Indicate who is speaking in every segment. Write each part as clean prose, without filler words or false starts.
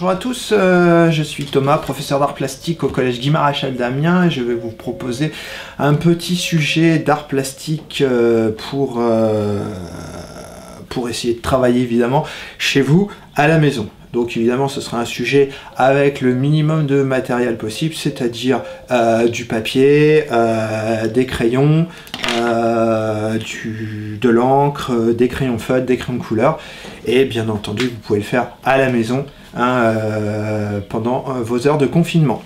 Speaker 1: Bonjour à tous, je suis Thomas, professeur d'art plastique au collège Guy-Marachal d'Amiens et je vais vous proposer un petit sujet d'art plastique pour essayer de travailler évidemment chez vous à la maison. Donc évidemment ce sera un sujet avec le minimum de matériel possible, c'est-à-dire du papier, des crayons, de l'encre, des crayons feutres, des crayons de couleur, et bien entendu vous pouvez le faire à la maison pendant vos heures de confinement.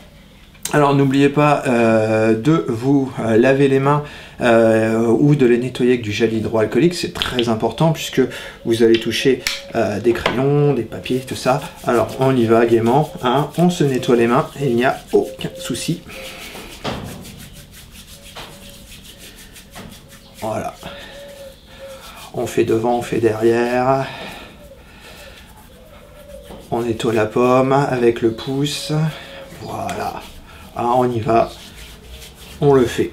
Speaker 1: Alors n'oubliez pas de vous laver les mains ou de les nettoyer avec du gel hydroalcoolique, c'est très important puisque vous allez toucher des crayons, des papiers, tout ça. Alors on y va gaiement, hein, on se nettoie les mains et il n'y a aucun souci. Voilà. On fait devant, on fait derrière. On nettoie la pomme avec le pouce. Voilà. Ah, on y va, on le fait.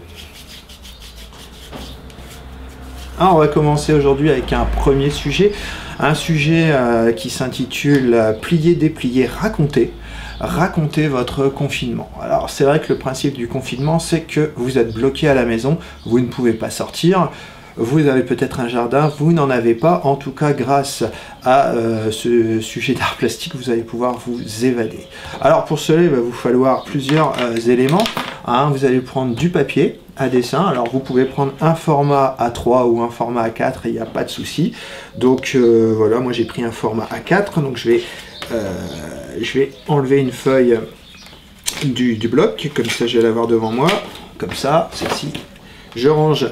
Speaker 1: Alors, on va commencer aujourd'hui avec un premier sujet, un sujet qui s'intitule Plier, déplier, raconter. Racontez votre confinement. Alors c'est vrai que le principe du confinement, c'est que vous êtes bloqué à la maison, vous ne pouvez pas sortir. Vous avez peut-être un jardin, vous n'en avez pas. En tout cas, grâce à ce sujet d'art plastique, vous allez pouvoir vous évader. Alors pour cela, il va vous falloir plusieurs éléments. Hein, vous allez prendre du papier à dessin. Alors vous pouvez prendre un format A3 ou un format A4, il n'y a pas de souci. Donc voilà, moi j'ai pris un format A4. Donc je vais enlever une feuille du bloc, comme ça je vais l'avoir devant moi. Comme ça, celle-ci. Je range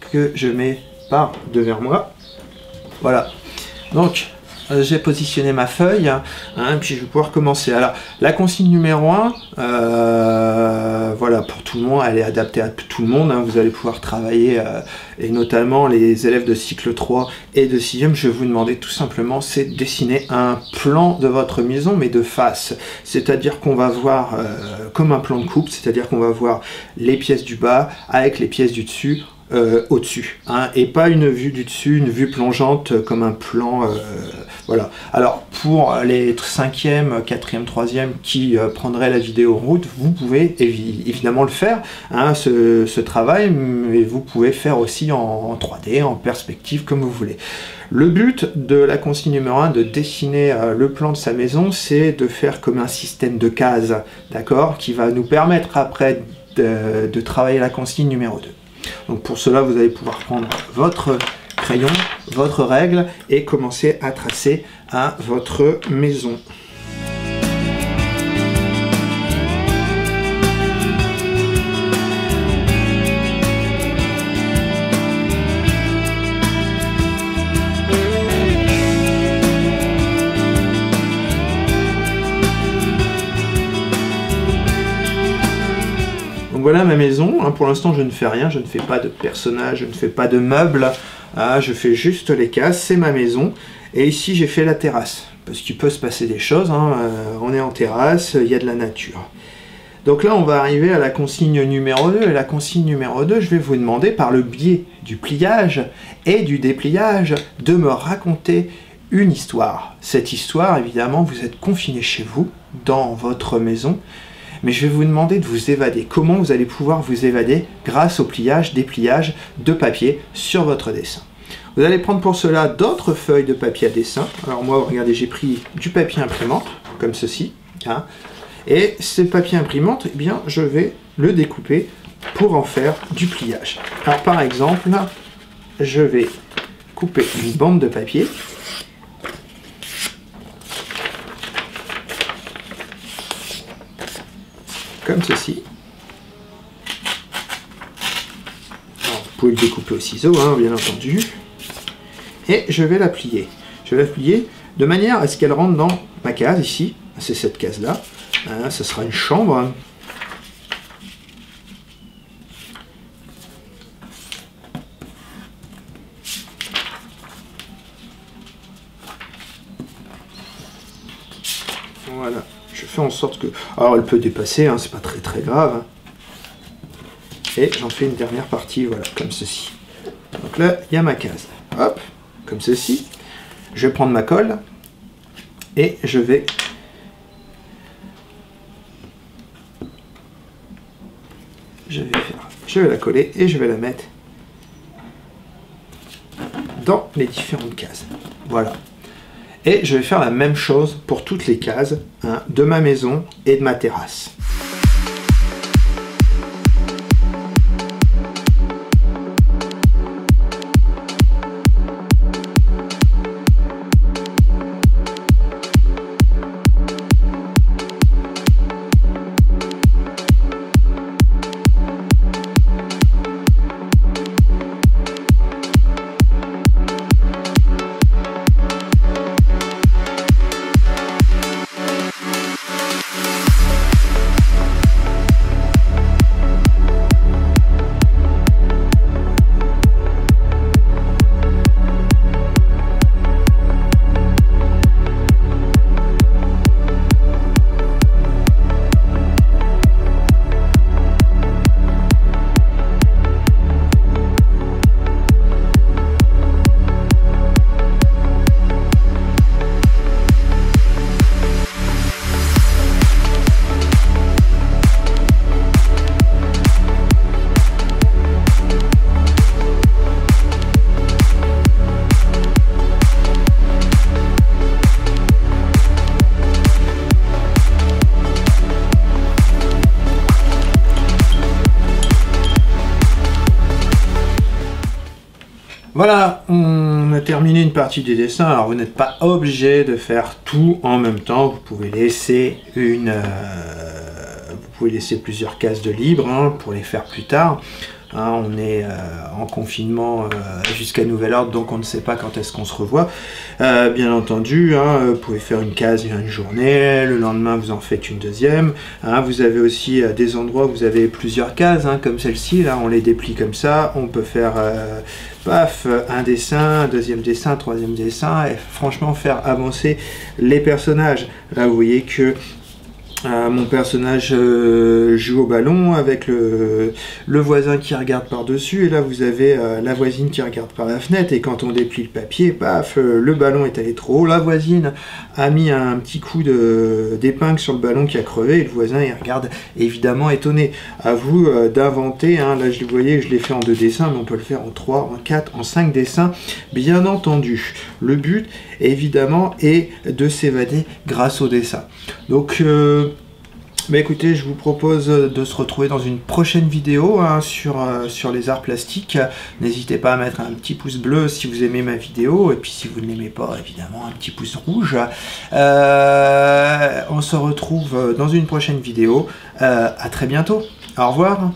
Speaker 1: que je mets par devant moi. Voilà. Donc, j'ai positionné ma feuille, hein, puis je vais pouvoir commencer. Alors, la consigne numéro 1, voilà, pour tout le monde, elle est adaptée à tout le monde. Hein, vous allez pouvoir travailler, et notamment les élèves de cycle 3 et de 6e, je vais vous demander tout simplement, c'est de dessiner un plan de votre maison, mais de face. C'est-à-dire qu'on va voir comme un plan de coupe, c'est-à-dire qu'on va voir les pièces du bas avec les pièces du dessus, au-dessus, hein, et pas une vue du dessus, une vue plongeante comme un plan, voilà. Alors pour les 5e, 4e, 3e qui prendraient la vidéo en route, vous pouvez évidemment le faire, hein, ce travail, mais vous pouvez faire aussi en 3D, en perspective, comme vous voulez. Le but de la consigne numéro 1, de dessiner le plan de sa maison, c'est de faire comme un système de cases, d'accord, qui va nous permettre après de travailler la consigne numéro 2. Donc pour cela, vous allez pouvoir prendre votre crayon, votre règle et commencer à tracer à votre maison. Voilà ma maison, hein, pour l'instant je ne fais rien, je ne fais pas de personnage, je ne fais pas de meubles, hein, je fais juste les cases, c'est ma maison. Et ici j'ai fait la terrasse, parce qu'il peut se passer des choses, hein, on est en terrasse, il y a de la nature. Donc là on va arriver à la consigne numéro 2, et la consigne numéro 2, je vais vous demander par le biais du pliage et du dépliage de me raconter une histoire. Cette histoire, évidemment, vous êtes confiné chez vous, dans votre maison, mais je vais vous demander de vous évader. Comment vous allez pouvoir vous évader grâce au pliage, dépliage de papier sur votre dessin. Vous allez prendre pour cela d'autres feuilles de papier à dessin. Alors moi, regardez, j'ai pris du papier imprimante, comme ceci. Hein, et ce papier imprimante, eh bien, je vais le découper pour en faire du pliage. Alors par exemple, je vais couper une bande de papier. Comme ceci. Alors, vous pouvez le découper au ciseau, hein, bien entendu. Et je vais la plier. Je vais la plier de manière à ce qu'elle rentre dans ma case ici. C'est cette case-là. Hein, ça sera une chambre. Voilà. Je fais en sorte que... Alors elle peut dépasser, hein, c'est pas très grave. Et j'en fais une dernière partie, voilà, comme ceci. Donc là, il y a ma case. Hop, comme ceci. Je vais prendre ma colle et je vais la coller et je vais la mettre dans les différentes cases. Voilà. Et je vais faire la même chose pour toutes les cases hein, de ma maison et de ma terrasse. Voilà, on a terminé une partie du dessin. Alors vous n'êtes pas obligé de faire tout en même temps. Vous pouvez laisser plusieurs cases de libre hein, pour les faire plus tard. Hein, on est en confinement jusqu'à nouvel ordre, donc on ne sait pas quand est-ce qu'on se revoit. Bien entendu, hein, vous pouvez faire une case une journée, le lendemain vous en faites une deuxième. Hein, vous avez aussi des endroits où vous avez plusieurs cases, hein, comme celle-ci, là on les déplie comme ça. On peut faire paf, un dessin, un deuxième dessin, un troisième dessin, et franchement faire avancer les personnages. Là vous voyez que mon personnage joue au ballon avec le voisin qui regarde par-dessus, et là vous avez la voisine qui regarde par la fenêtre, et quand on déplie le papier, paf, le ballon est allé trop haut, la voisine a mis un petit coup d'épingle sur le ballon qui a crevé, et le voisin il regarde évidemment étonné. À vous d'inventer, hein, là vous voyez je l'ai fait en 2 dessins, mais on peut le faire en 3, en 4, en 5 dessins, bien entendu. Le but évidemment est de s'évader grâce au dessin. Donc bah écoutez, je vous propose de se retrouver dans une prochaine vidéo hein, sur les arts plastiques. N'hésitez pas à mettre un petit pouce bleu si vous aimez ma vidéo, et puis si vous ne l'aimez pas, évidemment, un petit pouce rouge. On se retrouve dans une prochaine vidéo. À très bientôt. Au revoir.